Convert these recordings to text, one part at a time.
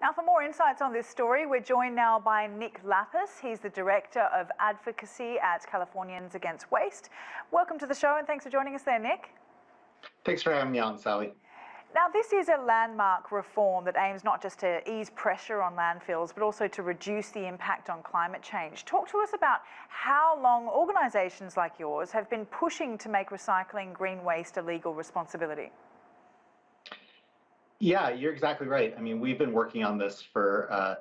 Now, for more insights on this story, we're joined now by Nick Lapis. He's the Director of Advocacy at Californians Against Waste. Welcome to the show and thanks for joining us there, Nick. Thanks for having me on, Sally. Now, this is a landmark reform that aims not just to ease pressure on landfills, but also to reduce the impact on climate change. Talk to us about how long organisations like yours have been pushing to make recycling green waste a legal responsibility. Yeah, you're exactly right. I mean, we've been working on this for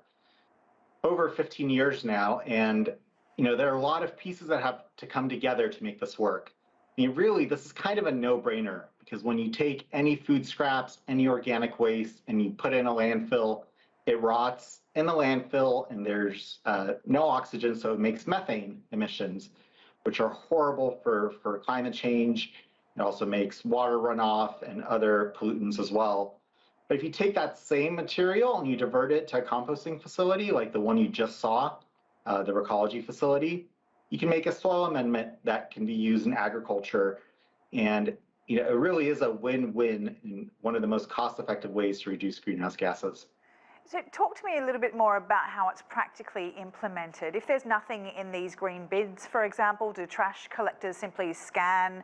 over 15 years now, and there are a lot of pieces that have to come together to make this work. I mean, really, this is kind of a no-brainer because when you take any food scraps, any organic waste, and you put it in a landfill, it rots in the landfill, and there's no oxygen, so it makes methane emissions, which are horrible for climate change. It also makes water runoff and other pollutants as well. But if you take that same material and you divert it to a composting facility like the one you just saw, the Recology facility, you can make a soil amendment that can be used in agriculture. And it really is a win-win and one of the most cost-effective ways to reduce greenhouse gases. So talk to me a little bit more about how it's practically implemented. If there's nothing in these green bins, for example, do trash collectors simply scan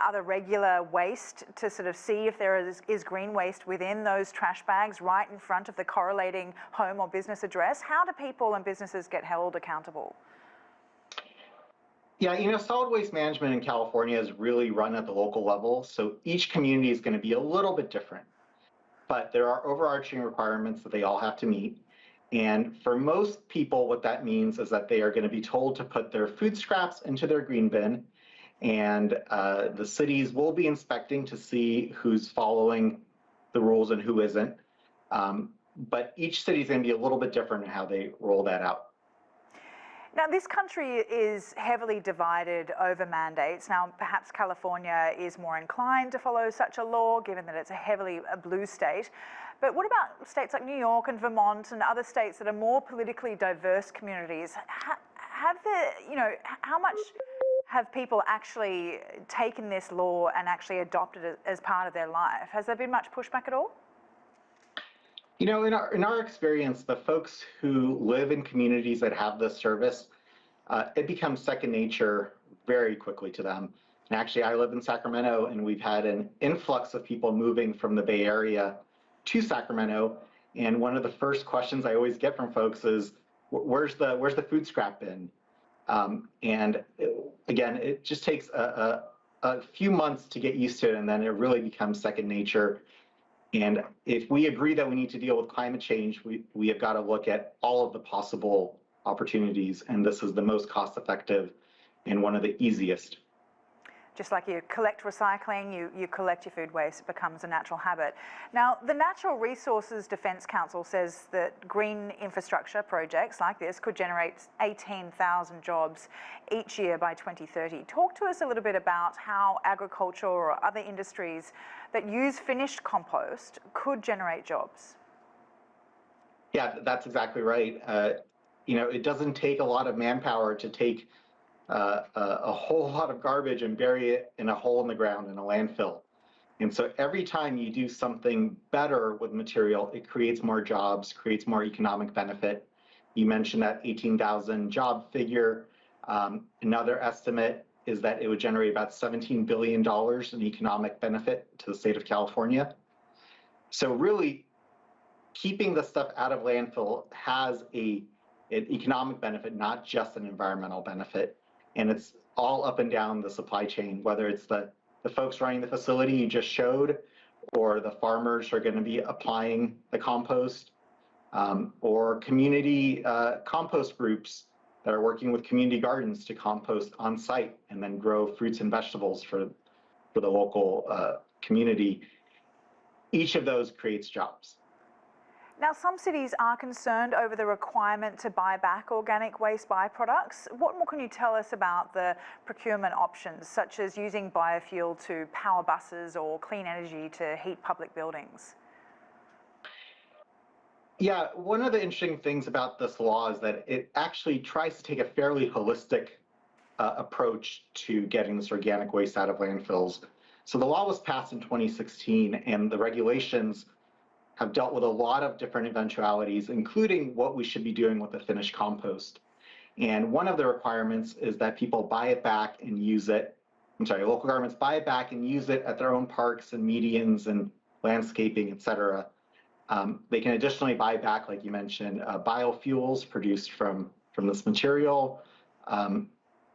other regular waste to sort of see if there is green waste within those trash bags right in front of the correlating home or business address? How do people and businesses get held accountable? Yeah, solid waste management in California is really run at the local level, so each community is going to be a little bit different. But there are overarching requirements that they all have to meet. And for most people, what that means is that they are going to be told to put their food scraps into their green bin, and the cities will be inspecting to see who's following the rules and who isn't. But each city is going to be a little bit different in how they roll that out. Now, this country is heavily divided over mandates. Now, perhaps California is more inclined to follow such a law, given that it's a heavily blue state. But what about states like New York and Vermont and other states that are more politically diverse communities? How much have people actually taken this law and actually adopted it as part of their life? Has there been much pushback at all? In our experience, the folks who live in communities that have this service, it becomes second nature very quickly to them. And actually, I live in Sacramento, and we've had an influx of people moving from the Bay Area to Sacramento. And one of the first questions I always get from folks is, "Where's the food scrap bin?" Again, it just takes a few months to get used to it, and then it really becomes second nature. And if we agree that we need to deal with climate change, we have got to look at all of the possible opportunities, and this is the most cost-effective and one of the easiest. Just like you collect recycling, you collect your food waste, it becomes a natural habit. Now, the Natural Resources Defence Council says that green infrastructure projects like this could generate 18,000 jobs each year by 2030. Talk to us a little bit about how agriculture or other industries that use finished compost could generate jobs. Yeah, that's exactly right. It doesn't take a lot of manpower to take a whole lot of garbage and bury it in a hole in the ground in a landfill. And so every time you do something better with material, it creates more jobs, creates more economic benefit. You mentioned that 18,000 job figure. Another estimate is that it would generate about $17 billion in economic benefit to the state of California. So really, keeping the stuff out of landfill has an economic benefit, not just an environmental benefit. And it's all up and down the supply chain, whether it's the folks running the facility you just showed, or the farmers who are going to be applying the compost, or community compost groups that are working with community gardens to compost on site and then grow fruits and vegetables for the local community. Each of those creates jobs. Now, some cities are concerned over the requirement to buy back organic waste byproducts. What more can you tell us about the procurement options, such as using biofuel to power buses or clean energy to heat public buildings? Yeah, one of the interesting things about this law is that it actually tries to take a fairly holistic approach to getting this organic waste out of landfills. So the law was passed in 2016, and the regulations have dealt with a lot of different eventualities, including what we should be doing with the finished compost. And one of the requirements is that people buy it back and use it. Local governments buy it back and use it at their own parks and medians and landscaping, et cetera. They can additionally buy back, like you mentioned, biofuels produced from this material. And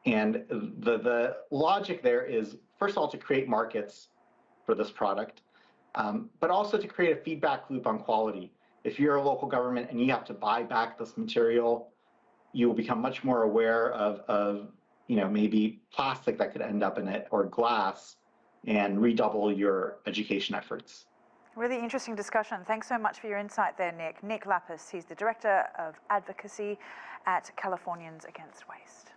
the logic there is, first of all, to create markets for this product, but also to create a feedback loop on quality. If you're a local government and you have to buy back this material, you will become much more aware of maybe plastic that could end up in it or glass, and redouble your education efforts. Really interesting discussion. Thanks so much for your insight there, Nick. Nick Lapis, he's the Director of Advocacy at Californians Against Waste.